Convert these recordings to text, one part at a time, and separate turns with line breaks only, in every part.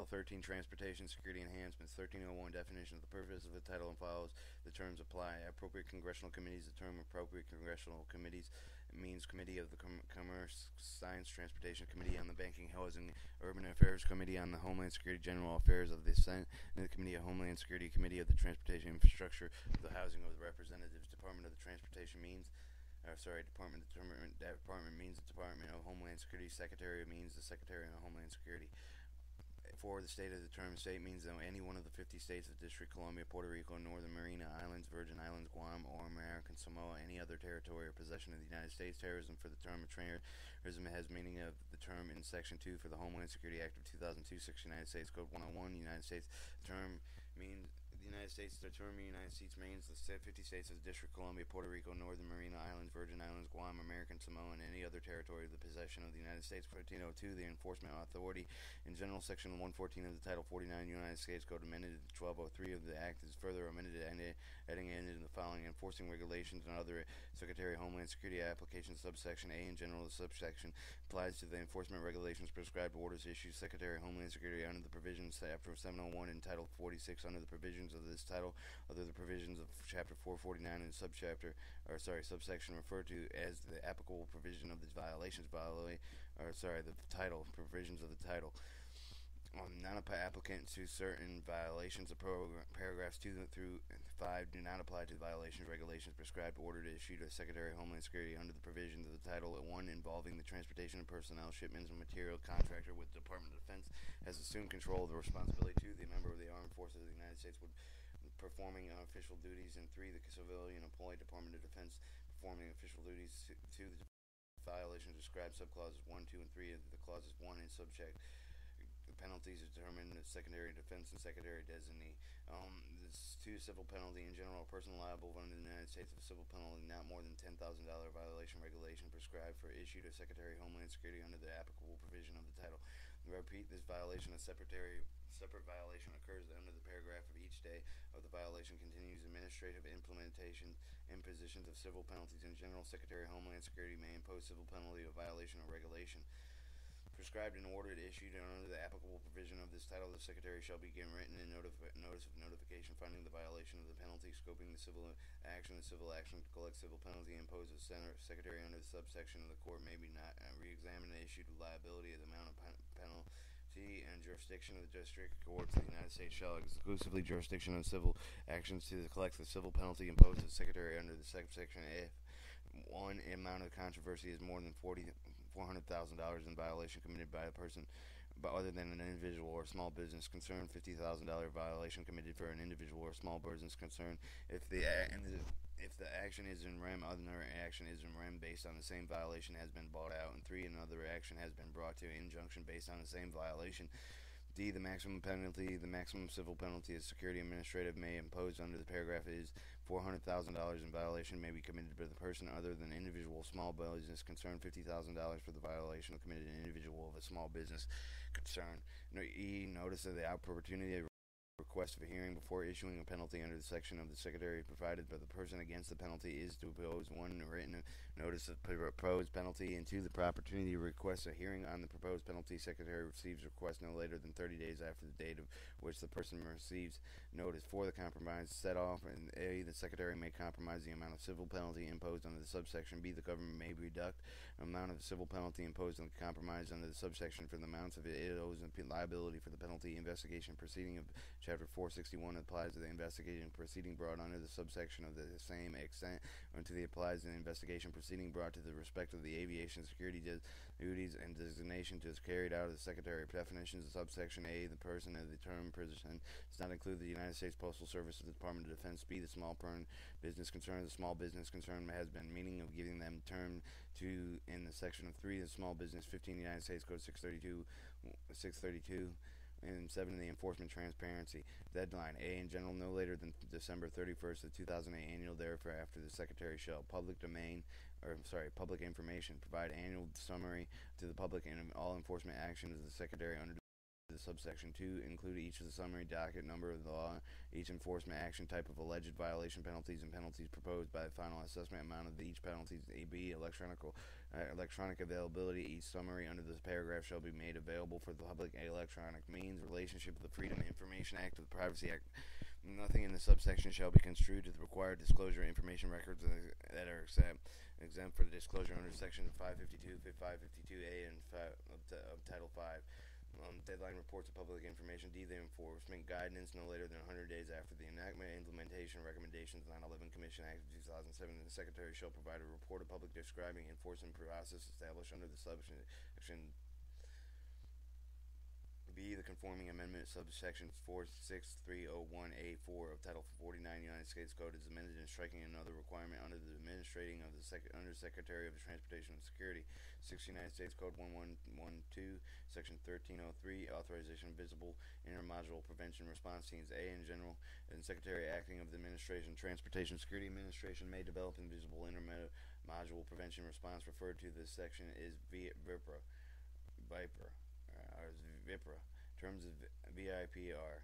13, Transportation Security Enhancements. 1301, Definition of the purpose of the title, and follows the terms apply. Appropriate congressional committees. The term appropriate congressional committees means Committee of the Commerce, Science, Transportation, Committee on the Banking, Housing, Urban Affairs, Committee on the Homeland Security, General Affairs of the Senate, and the Committee of Homeland Security, Committee of the Transportation Infrastructure, the Housing of the Representatives. Department of the Transportation means Department means the Department of Homeland Security. Secretary means the Secretary of Homeland Security. For the state of the term, state means any one of the 50 states of District Columbia, Puerto Rico, Northern Mariana Islands, Virgin Islands, Guam, or American Samoa, any other territory or possession of the United States. Terrorism. For the term of terrorism, it has meaning of the term in Section 2 for the Homeland Security Act of 2002, Section United States Code 101, United States. The term means the United States. The term United States means the 50 states of the District Columbia, Puerto Rico, Northern Mariana Islands, Virgin Islands, Guam, American Samoa, and any other territory of the possession of the United States. 1402, the Enforcement Authority. In general, Section 114 of the Title 49 United States Code, amended 1203 of the Act, is further amended, adding in the following: enforcing regulations and other Secretary of Homeland Security applications. Subsection A in general, the subsection applies to the enforcement regulations, prescribed orders issued Secretary of Homeland Security under the provisions after 701 in Title 46 under the provisions of this title, other the provisions of Chapter 449 and subsection referred to as the applicable provision of the the title provisions of the title. Non-applicants to certain violations of paragraphs 2 through 5 do not apply to the violations, regulations, prescribed order issued to the Secretary of Homeland Security under the provisions of the Title 1 involving the transportation of personnel, shipments, and material. Contractor with the Department of Defense has assumed control of the responsibility. 2. The member of the Armed Forces of the United States would performing official duties, and 3. The civilian employee, Department of Defense, performing official duties. 2. The violations described subclauses 1, 2, and 3 of the clauses 1 and subject. The penalties are determined as Secretary of Defense and Secretary Designee. This 2. Civil penalty. In general, a person liable under the United States of a civil penalty not more than $10,000 violation regulation prescribed for issue to Secretary of Homeland Security under the applicable provision of the title. Repeat, this violation of separate violation occurs under the paragraph of each day of the violation continues administrative implementation impositions of civil penalties. In general, Secretary of Homeland Security may impose civil penalty of violation or regulation prescribed in order issued under the applicable provision of this title. The Secretary shall begin written in notice of notification finding the violation of the penalty, scoping the civil action to collect civil penalty imposed as Secretary under the subsection of the court may be not re-examine the issue of liability of the amount of penalty and jurisdiction of the district courts of the United States shall exclusively jurisdiction of civil actions to collect the civil penalty imposed as Secretary under the subsection if 1. Amount of controversy is more than $400,000 in violation committed by a person but other than an individual or small business concern. $50,000 violation committed for an individual or small business concern. If the action is in rem, other action is in rem based on the same violation has been bought out. And 3. Another action has been brought to injunction based on the same violation. D. The maximum penalty. The maximum civil penalty as security administrative may impose under the paragraph is $400,000 in violation may be committed by the person other than individual small business concern. $50,000 for the violation committed an individual of a small business concern. E. Notice of the opportunity request of a hearing before issuing a penalty under the section of the Secretary provided by the person against the penalty is to oppose 1. Written notice of proposed penalty, and 2. The opportunity to request a hearing on the proposed penalty. Secretary receives request no later than 30 days after the date of which the person receives notice. 4. The compromise set off, and A. The Secretary may compromise the amount of civil penalty imposed under the subsection. B. The government may deduct the amount of the civil penalty imposed and compromise under the subsection for the amounts of it owes and liability for the penalty. Investigation proceeding of Chapter 461 applies to the investigation proceeding brought under the subsection of the same extent unto the applies to the investigation proceeding brought to the respect of the aviation security duties and designation to is carried out of the Secretary. Definitions of subsection A. The person of the term person does not include the United States Postal Service or the Department of Defense. B. The small business concern. The small business concern has been meaning of giving them term to in the section of 3. The small business 15 United States Code 632 and 7. The enforcement transparency deadline. A. In general, no later than December 31st of 2008 annual. Therefore, after the Secretary shall public information provide annual summary to the public and all enforcement actions of the Secretary under the subsection 2 include each of the summary docket number of the law, each enforcement action type of alleged violation penalties and penalties proposed by the final assessment amount of each penalties. B. Electronic availability. Each summary under this paragraph shall be made available for the public electronic means. Relationship of the Freedom of Information Act to the Privacy Act. Nothing in the subsection shall be construed to the required disclosure information records that are exempt for the disclosure under Section 552, 552A, and of Title 5. Deadline reports of public information. D. The enforcement guidance no later than 100 days after the enactment. Implementation recommendations. 9/11 Commission Act of 2007. The Secretary shall provide a report of public describing enforcement process established under the subsection. B. The conforming amendment subsections 46301A4 of Title 49 United States Code is amended and striking another requirement under the administrating of the Undersecretary of the Transportation and Security. 6 United States Code 1112, Section 1303, authorization of visible intermodule prevention response teams. A. In general, and Secretary acting of the Administration, Transportation Security Administration may develop invisible intermodule prevention response. Referred to this section is VIPRA. VIPRA. Terms of VIPR.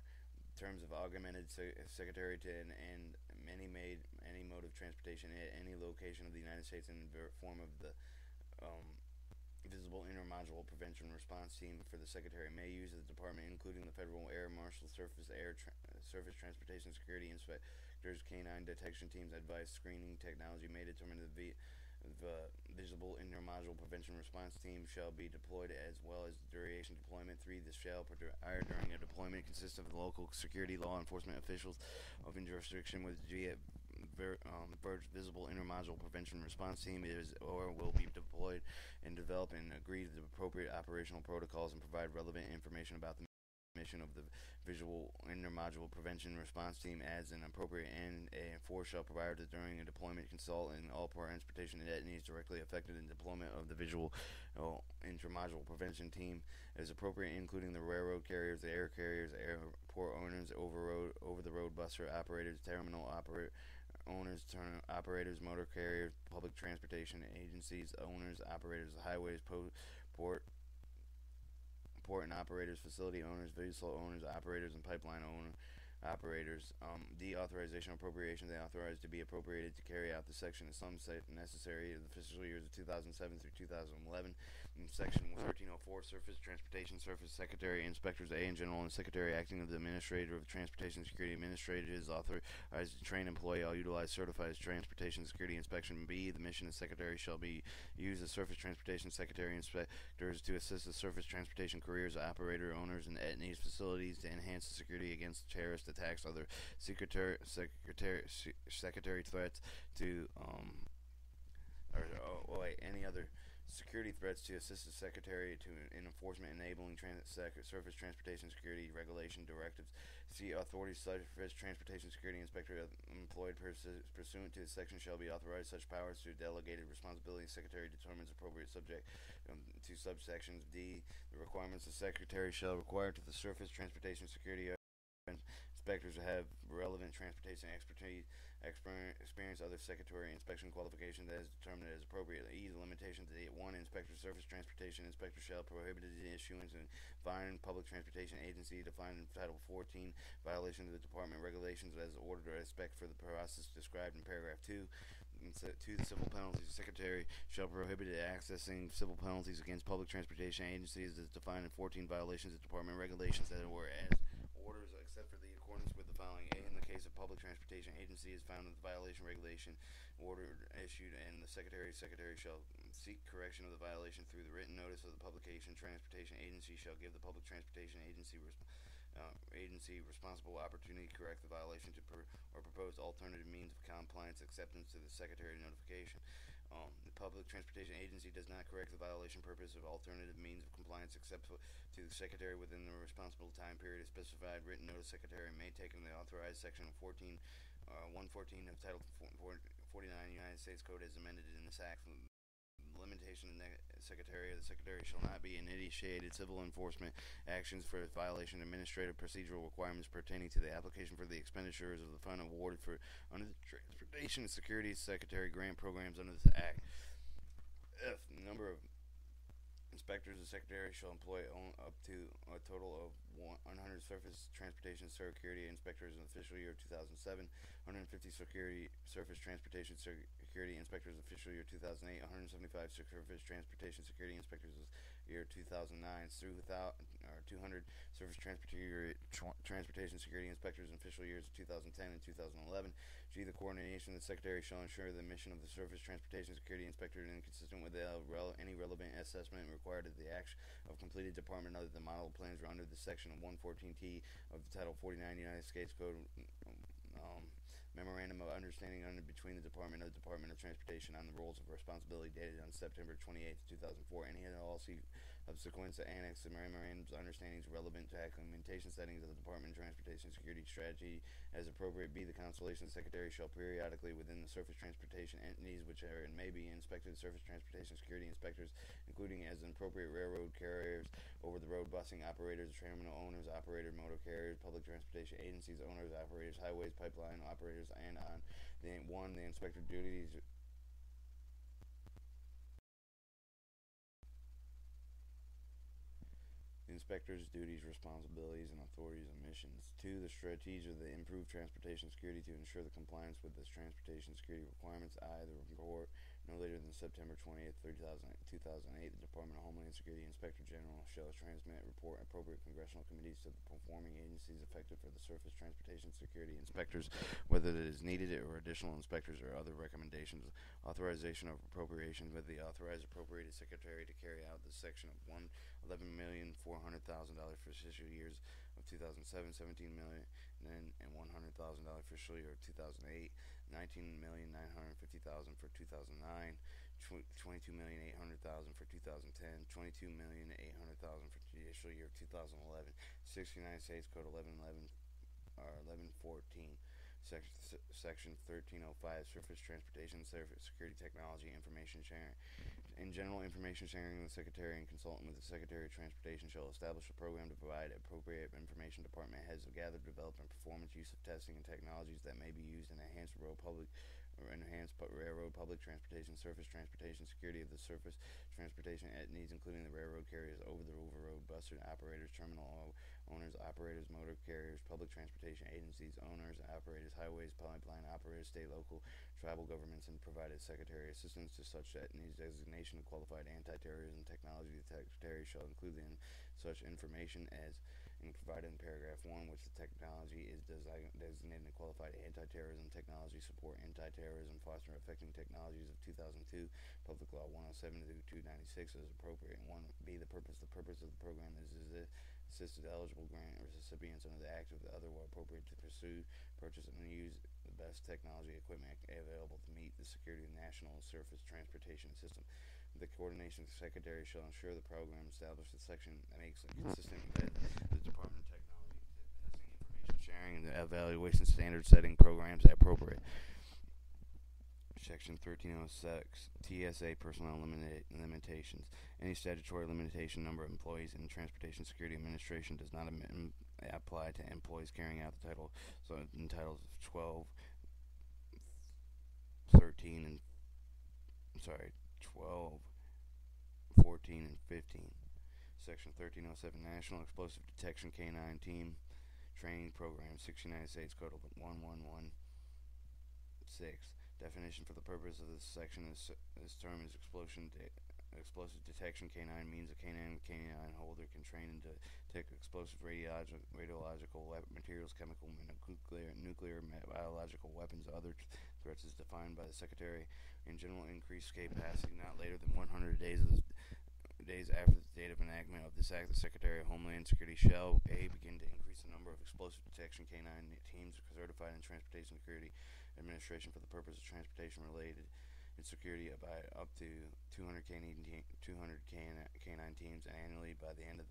Terms of augmented secretary to and any mode of transportation at any location of the United States in the form of the visible intermodule prevention response team for the Secretary may use the department, including the Federal Air Marshal, Surface Transportation Security Inspectors, Canine Detection Teams, advice screening technology may determine the visible intermodule prevention response team shall be deployed as well as the duration deployment. 3. The shall prior during a deployment consists of local security law enforcement officials of in jurisdiction with visible intermodule prevention response team is or will be deployed and develop and agree to the appropriate operational protocols and provide relevant information about the mission of the visual intermodule prevention response team as an appropriate, and a 4 shall provide that during a deployment consult in all transportation entities directly affected in deployment of the visual intermodule prevention team as appropriate, including the railroad carriers, the air carriers, airport owners, over the road bus operators, terminal owners, operators, motor carriers, public transportation agencies, owners, operators, highways, port and operators, facility owners, vessel owners, operators, and pipeline operators. D. Authorization appropriations. They authorized to be appropriated to carry out the section of some necessary of the fiscal years of 2007 through 2011. In Section 1304, Surface Transportation Surface Secretary, Inspectors A in general, and Secretary acting of the Administrator of the Transportation Security Administrator is authorized to train employee all utilize certified transportation security inspection. B. The mission of Secretary shall be use the Surface Transportation Secretary Inspectors to assist the surface transportation careers, operator owners, and entities facilities to enhance the security against terrorist attacks, other secretary threats to any other security threats to assist the Secretary in enforcement enabling surface transportation security regulation directives. C. Authorities surface transportation security inspector employed pursuant to this section shall be authorized such powers through delegated responsibility. Secretary determines appropriate subject to subsections. D. The requirements the Secretary shall require to the surface transportation security inspectors have relevant transportation experience, other secretary inspection qualifications as determined as appropriate. E. The limitations. 1. Inspector surface transportation inspector shall prohibit the issuance and fine public transportation agency defined in Title 14 violation of the department regulations as ordered or respect for the process described in paragraph 2. 2. The civil penalties. The Secretary shall prohibit accessing civil penalties against public transportation agencies as defined in 14 violations of department regulations that were as orders except for the accordance with the following. A. In the case of public transportation agency is found that the violation regulation order issued and the Secretary shall seek correction of the violation through the written notice of the publication. Transportation agency shall give the public transportation agency responsible opportunity to correct the violation or propose alternative means of compliance acceptance to the Secretary notification. The public transportation agency does not correct the violation purpose of alternative means of compliance except to the Secretary within the responsible time period as specified. Written notice Secretary may take in the authorized section 114 of Title 49 United States Code as amended in this act. Limitation of the Secretary shall not be initiated civil enforcement actions for violation of administrative procedural requirements pertaining to the application for the expenditures of the fund awarded for under the Transportation Security Secretary grant programs under this act. F. Number of inspectors, the Secretary shall employ up to a total of 100 surface transportation security inspectors in the official year 2007, 150 surface transportation security inspectors official year 2008, 175 surface transportation security inspectors year 2009 through 200 surface transportation security inspectors in official years of 2010 and 2011. G. The coordination of the Secretary shall ensure the mission of the Surface Transportation Security Inspector is inconsistent with any relevant assessment required of the action of completed department other than model plans or under the section of 114T of the Title 49 United States Code. Memorandum of Understanding between the Department of Transportation on the Rules of Responsibility dated on September 28, 2004. Any and all subsequent annex to memorandums of understandings relevant to implementation settings of the Department of Transportation Security Strategy as appropriate. B. The Constellation Secretary shall periodically within the surface transportation entities which are and may be inspected surface transportation security inspectors, including as appropriate railroad carriers, over the road busing operators, terminal owners, operator motor carriers, public transportation agencies, owners, operators, highways, pipeline operators, and on the inspector duties. The inspector's duties, responsibilities, and authorities and missions. 2. The strategy of the improved transportation security to ensure the compliance with the transportation security requirements. I. The report no later than September 20th, 2008. The Department of Homeland Security Inspector General shall transmit report appropriate congressional committees to the performing agencies affected for the surface transportation security inspectors, whether it is needed or additional inspectors or other recommendations. Authorization of appropriations with the authorized appropriated secretary to carry out the section of $11,400,000 for fiscal years of 2007, $17,000,000 and $100,000 for fiscal year of 2008, $19,950,000 for 2009, $22,800,000 for 2010, $22,800,000 for fiscal year of 2011. 6 United States Code 1114. Section 1305, Surface Transportation Security Technology Information Sharing. In general, information sharing, the Secretary and consultant with the Secretary of Transportation shall establish a program to provide appropriate information. Department heads have gathered, developed, and performance use of testing and technologies that may be used in enhanced railroad public transportation, surface transportation security of the surface transportation entities, including the railroad carriers, over-the-road bus operators, terminal owners, operators, motor carriers, public transportation agencies, owners, operators, highways, pipeline operators, state, local, tribal governments, and provided Secretary assistance to such entities. Designation of qualified anti-terrorism technology. The Secretary shall include in such information as provided in paragraph 1, which the technology is designated qualified anti-terrorism technology, support anti-terrorism, foster affecting technologies of 2002, Public Law 107 to 296 as appropriate. And 1B, the purpose of the program is assisted eligible grant recipients under the Act of the other were appropriate to pursue, purchase, and use the best technology equipment available to meet the security of the national surface transportation system. The coordination secretary shall ensure the program establishes a section that makes it consistent with the Department of Technology testing, information sharing, and the evaluation standard setting programs as appropriate. Section 1306, TSA personnel limitations. Any statutory limitation number of employees in the Transportation Security Administration does not apply to employees carrying out the title. So in Titles 12, 13, and 12, 14, and 15. Section 1307, National Explosive Detection K-9 Team Training Program, 6 United States Code 1116. Definition for the purpose of this section. This term is explosive detection. K-9 means a K-9 holder can train and detect explosive radiological materials, chemical, nuclear, biological weapons, other threats as defined by the Secretary. In general, increased capacity not later than 100 days after the date of enactment of this Act. The Secretary of Homeland Security shall begin to increase the number of explosive detection K-9 teams certified in Transportation Security Administration for the purpose of transportation-related security by up to 200 K-9 teams annually by the end of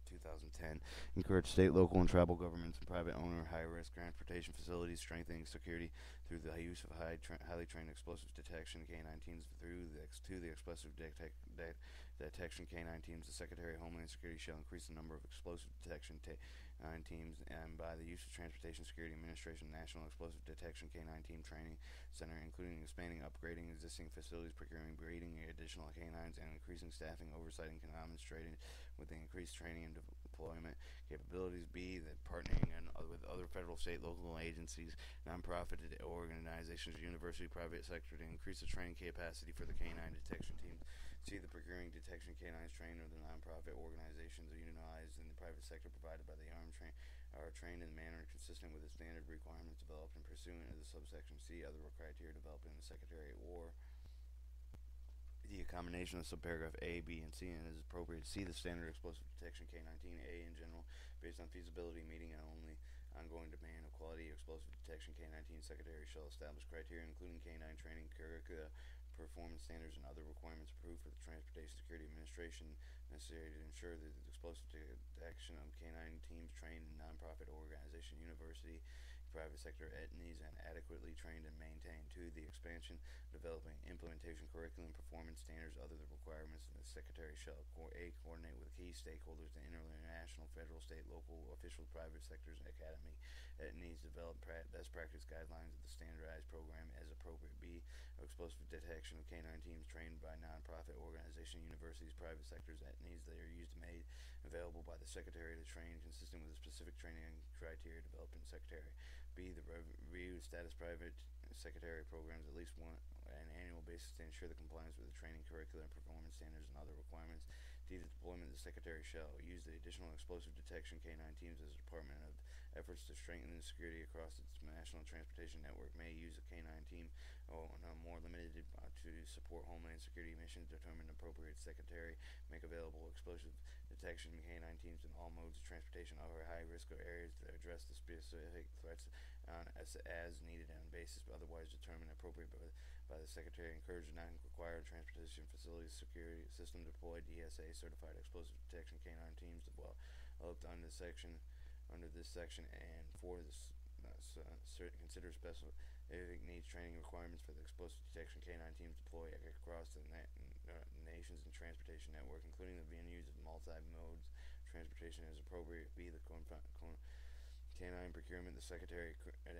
2010. 2010. Encourage state, local, and tribal governments and private owner high-risk transportation facilities strengthening security through the use of highly trained explosive detection K-9 teams to the explosive detection K-9 teams. The Secretary of Homeland Security shall increase the number of explosive detection teams, and by the use of Transportation Security Administration National Explosive Detection K-9 Team Training Center, including expanding, upgrading existing facilities, procuring, breeding additional K-9s, and increasing staffing, oversight, and demonstrating with the increased training and deployment capabilities. B, that partnering with other federal, state, local agencies, nonprofit organizations, university, private sector to increase the training capacity for the K-9 detection teams. C, the procuring detection K-9s trained or the nonprofit organizations utilized in the private sector provided by the armed are trained in a manner consistent with the standard requirements developed and pursuant of the subsection C. Other criteria developed in the Secretary or D, a combination of subparagraph A, B, and C, and it is appropriate. C, the standard explosive detection K-19A in general, based on feasibility, meeting, and only ongoing demand of quality explosive detection K-19. Secretary shall establish criteria including K-9 training curricula, performance standards, and other requirements approved for the Transportation Security Administration necessary to ensure that the explosive detection of K-9 teams trained in nonprofit organization, university, private sector entities, and adequately trained and maintained. 2, the expansion, developing, implementation, curriculum, performance standards, other requirements, and the Secretary shall coordinate with key stakeholders, the international, federal, state, local, official, private sectors, and academy entities, develop best practice guidelines of the standardized program as appropriate. B, explosive detection of K-9 teams trained by nonprofit organization, universities, private sectors, entities that are used made available by the Secretary to train consistent with the specific training criteria developed in the Secretary. B, the review status private secretary programs at least one an annual basis to ensure the compliance with the training curriculum, performance standards, and other requirements. D, the deployment of the Secretary shall use the additional explosive detection K-9 teams as a department of efforts to strengthen the security across its national transportation network. May use a K-9 team more limited to support Homeland Security missions. Determine appropriate Secretary make available explosive detection K-9 teams in all modes of transportation over high risk areas to address the specific threats as needed on basis otherwise determined appropriate by the Secretary. Encourage non-required transportation facilities security system deployed DSA certified explosive detection K-9 teams developed under this section, and 4, consider specific needs training requirements for the explosive detection K-9 teams deployed across the nations and transportation network, including the venues of multi-modes transportation as appropriate. B, the K-9 procurement. The Secretary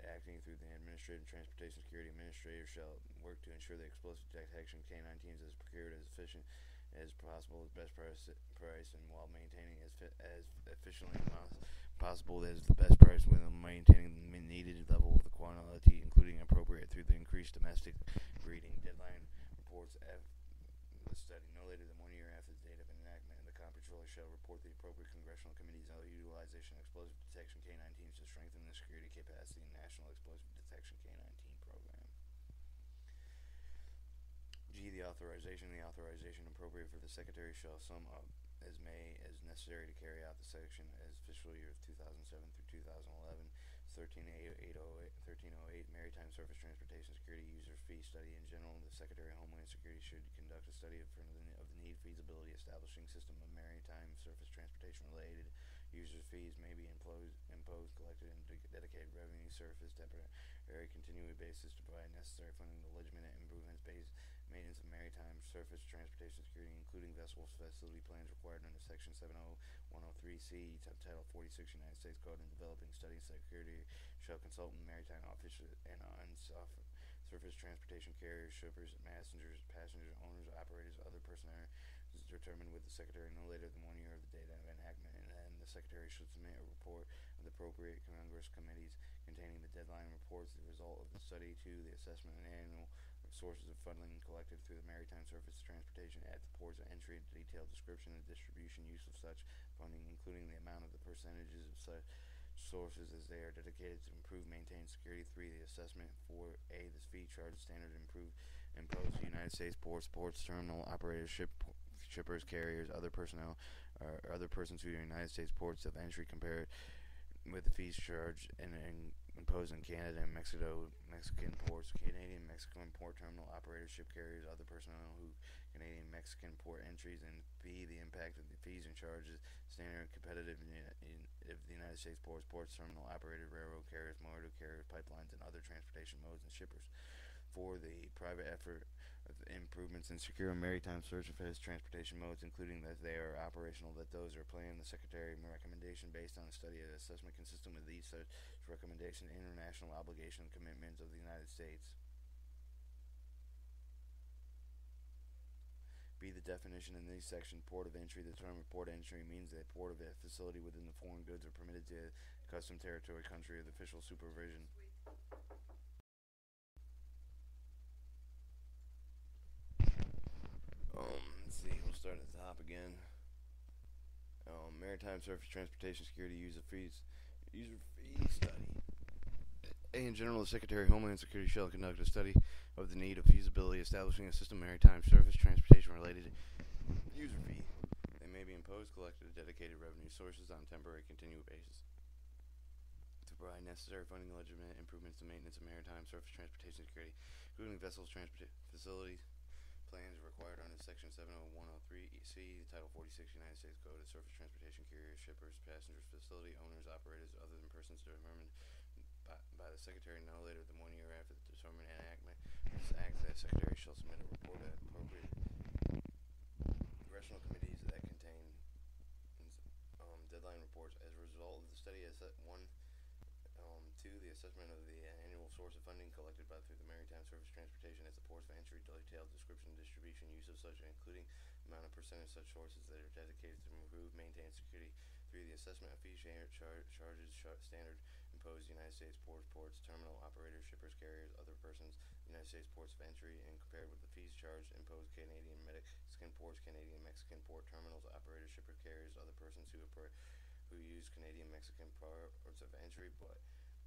acting through the Administrative Transportation Security Administrator shall work to ensure the explosive detection K-9 teams is procured as efficient as possible, as best price, and while maintaining as efficiently possible as the best price, with maintaining the needed level of the quality, including appropriate through the increased domestic breeding. Deadline reports the study no later than 1 year after the date of enactment, and the Comptroller shall report the appropriate congressional committees on the utilization of explosive detection K-9 teams to strengthen the security capacity and National Explosive Detection K-9 Team Program. G, the authorization appropriate for the Secretary shall sum up as necessary to carry out the section as fiscal year of 2007 through 2011. 1308 Maritime Surface Transportation Security User Fee Study. In general, the Secretary of Homeland Security should conduct a study of the need, feasibility, establishing system of maritime surface transportation related user fees may be imposed, collected, and dedicated revenue surface temporary continuing basis to provide necessary funding to legitimate improvements based maintenance of maritime surface transportation security, including vessel facility plans required under Section 70103C, Title 46 United States Code. In developing study, Security shall consult with maritime officers and on surface transportation carriers, shippers, passengers, owners, operators, other personnel is determined with the Secretary no later than 1 year of the date of enactment, and then the Secretary should submit a report of the appropriate Congress committees containing the deadline reports, the result of the study to the assessment and annual sources of funding collected through the maritime surface transportation at the ports of entry, a detailed description and distribution use of such funding, including the amount of the percentages of such sources as they are dedicated to improve maintain security. 3, the assessment. 4A, the fee charge standard imposed to United States ports, terminal operators, shippers, carriers, other personnel, or other persons who are United States ports of entry compared with the fees charged and imposed in Canada and Mexican ports, Canadian Mexican port terminal operators, ship carriers, other personnel who Canadian Mexican port entries, and B, the impact of the fees and charges, standard and competitive of the United States ports, terminal operated railroad carriers, motor carriers, pipelines, and other transportation modes and shippers. For the private effort of improvements in secure maritime surface transportation modes, including that they are operational, that those are planned. The Secretary recommendation based on a study and assessment consistent with these such recommendation and international obligation and commitments of the United States. B. The definition in this section, port of entry. The term port entry means that port of a facility within the foreign goods are permitted to custom territory country of the official supervision. Let's see. We'll start at the top again. Maritime surface transportation security user fee study. A. In general, the Secretary of Homeland Security shall conduct a study of the need of feasibility establishing a system of maritime surface transportation related user fee. They may be imposed, collected, or dedicated revenue sources on a temporary, continual basis to provide necessary funding, legitimate improvements to maintenance of maritime surface transportation security, including vessels, transport facilities, plans required under Section 70103C, Title 46 United States Code of Surface Transportation Carriers, Shippers, Passengers, Facility Owners, Operators, other than persons determined by the Secretary no later than 1 year after the determined enactment of this act. The Secretary shall submit a report at appropriate congressional committees that contain deadline reports. As a result of the study, two, the assessment of the annual source of funding collected through the maritime surface transportation as the ports of entry, detailed description, distribution, use of such, including amount of percentage such sources that are dedicated to improve, maintain security. 3. The assessment of fee charges standard imposed United States ports, terminal operators, shippers, carriers, other persons, United States ports of entry, and compared with the fees charged imposed Canadian Mexican ports, Canadian Mexican port terminals, operators, shipper, carriers, other persons who use Canadian Mexican ports of entry, but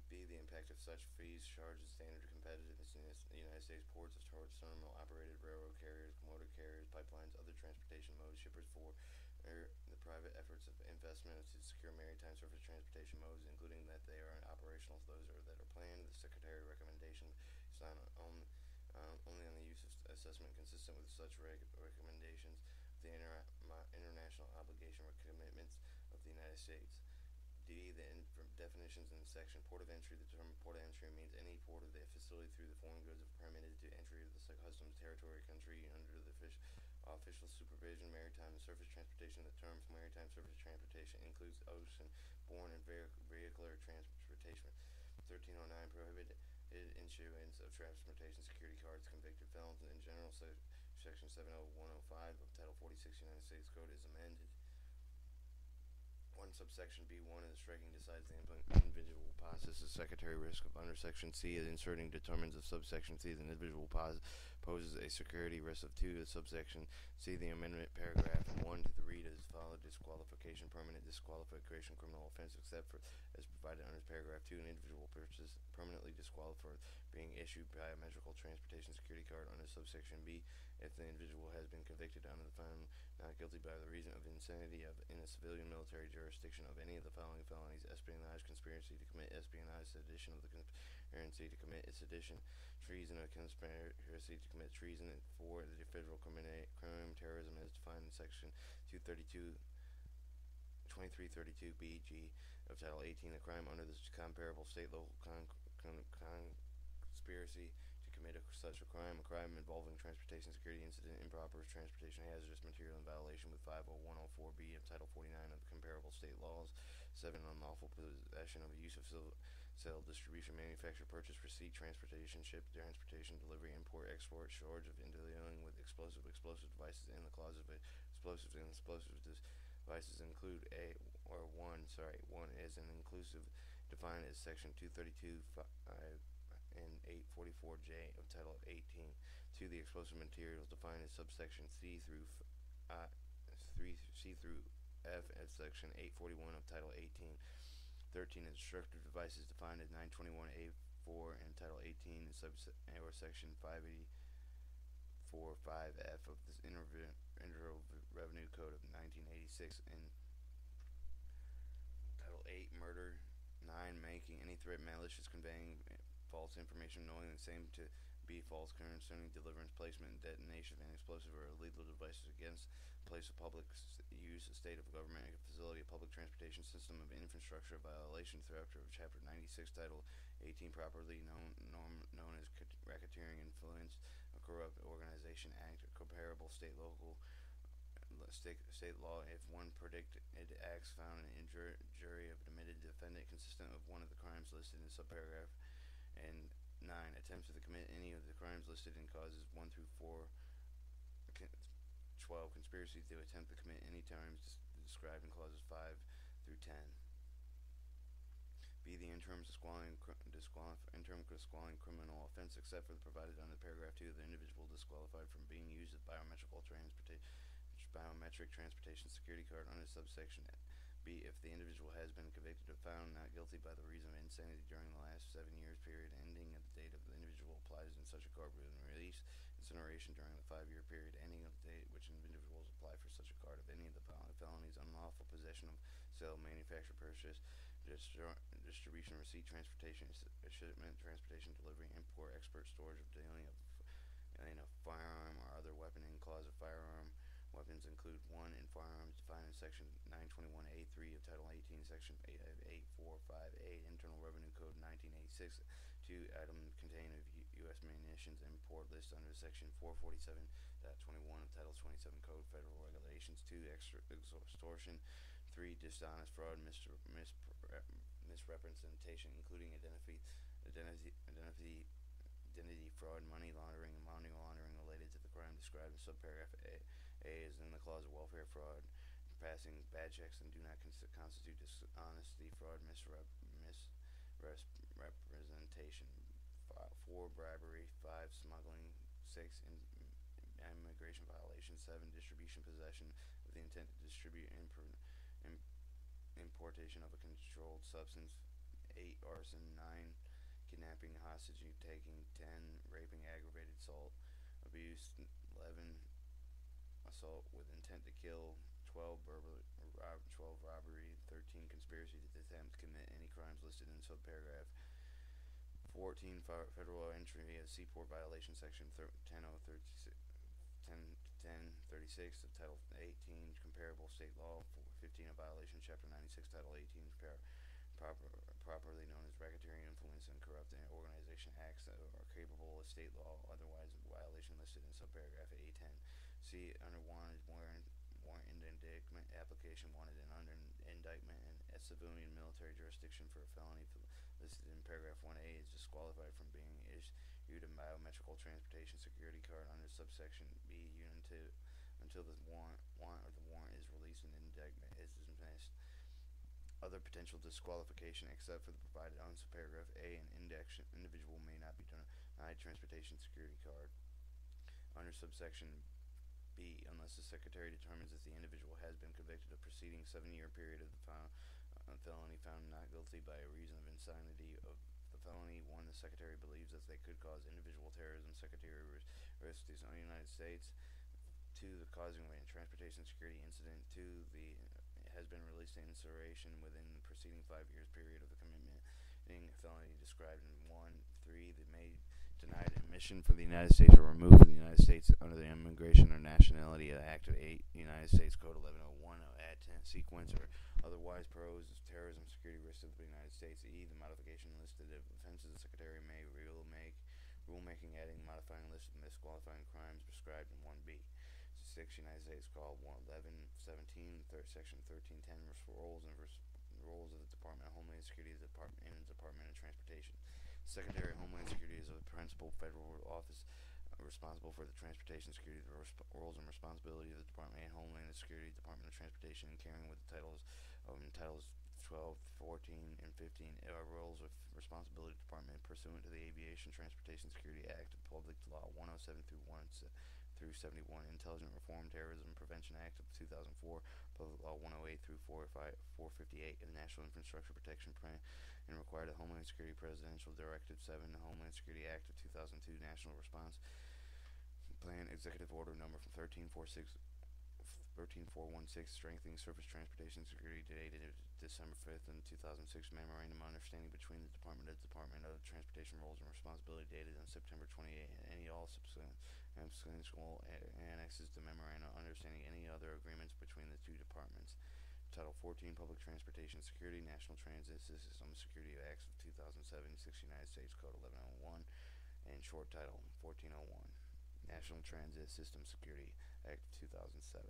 B. The impact of such fees, charges, standard competitiveness in the United States ports of terminal operated railroad carriers, motor carriers, pipelines, other transportation modes, shippers. 4. The private efforts of investment to secure maritime surface transportation modes, including that they are operational, those that are planned. The Secretary recommendation is not only on the use of assessment consistent with such recommendations of the international obligation or commitments of the United States. D. The definitions in the section port of entry. The term port of entry means any port of the facility through the foreign goods are permitted to entry of the customs territory country under the official supervision. Maritime and surface transportation. The term maritime surface transportation includes ocean-borne and vehicular transportation. 1309 prohibited issuance of transportation security cards. Convicted felons in general. Section 70105 of Title 46 United States Code is amended. 1 subsection B1 of the striking decides the individual possesses secretary risk of under section C. Inserting determines of subsection C the individual poses a security risk of 2 of subsection C. The amendment paragraph 1 to the read as follows: disqualification, permanent disqualification, criminal offense except for as provided under paragraph 2. An individual permanently disqualified for being issued biometrical transportation security card under subsection B if the individual has been convicted under the found not guilty by the reason of insanity in a civilian military jurisdiction of any of the following felonies: espionage, conspiracy to commit espionage, sedition of the conspiracy to commit sedition, treason, a conspiracy to commit treason. And 4. The federal crime terrorism as defined in section 2332BG of Title 18, a crime under the comparable state local conspiracy to commit such a crime involving transportation security incident, improper transportation of hazardous material in violation with 50104B of Title 49 of the comparable state laws. 7. Unlawful possession of use of sale, distribution, manufacture, purchase, receipt, transportation, ship, transportation, delivery, import, export, charge of dealing with explosive devices in the clause of explosives and explosive devices include one is an inclusive defined as section 232 and 844J of Title 18. 2. The explosive materials defined as subsection C through C through F as section 841 of Title 18. 13. The destructive devices defined as 921A4 and Title 18 or section 584.5F of the Internal Revenue Code of 1986 and Title 8. Murder. 9. Making any threat, malicious, conveying false information, knowing the same to B. False concerning deliverance, placement, and detonation of an explosive or lethal devices against place of public use, a state of government, a facility, a public transportation system of infrastructure, violation throughout of Chapter 96, Title 18, properly known as racketeering, influence, a corrupt organization act, a comparable state law if one predicted acts found in jury of admitted defendant consistent of one of the crimes listed in subparagraph, and 9. Attempts to commit any of the crimes listed in causes 1 through 4. 12. Conspiracy to attempt to commit any crimes described in clauses 5 through 10. B. The interim disqualifying criminal offense except for the provided under paragraph 2. The individual disqualified from being used as biometric transportation security card under subsection B. If the individual has been convicted or found not guilty by the reason of insanity during the last 7 years period ending at the date of the individual applies in such a card within release, incineration during the 5-year period ending of the date which individuals apply for such a card of any of the felonies, unlawful possession of, sale, manufacture, purchase, distribution, receipt, transportation, shipment, transportation, delivery, import, export, storage of dealing of firearm or other weapon in clause of firearm. Weapons include 1. In firearms defined in Section 921A3 of Title 18, Section 8458, Internal Revenue Code 1986. 2. Item containing U.S. munitions import list under Section 447.21 of Title 27 Code Federal Regulations. 2. Extortion. 3. Dishonest fraud, misrepresentation, including identity fraud, money laundering, and money laundering related to the crime described in subparagraph A. A is in the clause of welfare fraud, passing bad checks and do not constitute dishonesty, fraud, misrepresentation. 4. Bribery. 5. Smuggling. 6. Immigration violation. 7. Distribution, possession with the intent to distribute, importation of a controlled substance. 8. Arson. 9. Kidnapping, hostage taking. 10. Raping, aggravated assault, abuse. 11. Assault with intent to kill. 12. 12. Robbery. 13. Conspiracy to attempt to commit any crimes listed in subparagraph 14. Federal entry as seaport violation, Section 1036 of Title 18, comparable state law. 15. A violation, Chapter 96, Title 18, properly known as racketeering, influence, and corrupt organization acts that are capable of state law, otherwise a violation listed in subparagraph A10. C. Under warrant indictment application, wanted and under indictment in a civilian military jurisdiction for a felony listed in paragraph 1A is disqualified from being issued a biometrical transportation security card under subsection B until the warrant is released and the indictment is dismissed. Other potential disqualification except for the provided on subparagraph A, an individual may not be denied transportation security card under subsection B unless the Secretary determines that the individual has been convicted of preceding 7-year period of the felony found not guilty by a reason of insanity of the felony. 1. The Secretary believes that they could cause individual terrorism, secondary risk to the United States. 2. The causing of a transportation security incident. 2. Has been released to incineration within the preceding 5 years period of the commitment felony described in 1. 3. They may denied admission for the United States or removed from the United States under the Immigration or Nationality Act of 8 United States Code 1101 add 10 sequence or otherwise pose terrorism security risks of the United States. E. The modification listed of offenses the Secretary may rulemaking adding modifying list of disqualifying crimes prescribed in 1B. 6. United States Code 1117, Section 1310, roles of the Department of Homeland Security and the Department of Transportation. Secretary of Homeland Security is the principal federal office responsible for the transportation security. The roles and responsibility of the Department of Homeland Security, Department of Transportation, and carrying with the titles 12, 14, and 15 roles of responsibility of the Department pursuant to the Aviation Transportation Security Act of Public Law 107 through 71, Intelligent Reform Terrorism Prevention Act of 2004, Public Law 108 through 458, and the National Infrastructure Protection Plan, and required the Homeland Security Presidential Directive 7, the Homeland Security Act of 2002, National Response Plan, Executive Order Number 1346 13416, strengthening surface transportation security, dated December 5th, 2006, memorandum of understanding between the Department of Transportation roles and responsibility, dated on September 28th, and any all subsequent annexes to memorandum of understanding, any other agreements between the two departments. Title 14, Public Transportation Security, National Transit System Security Acts of 2007, 6 United States Code 1101, and short title 1401, National Transit System Security Act of 2007.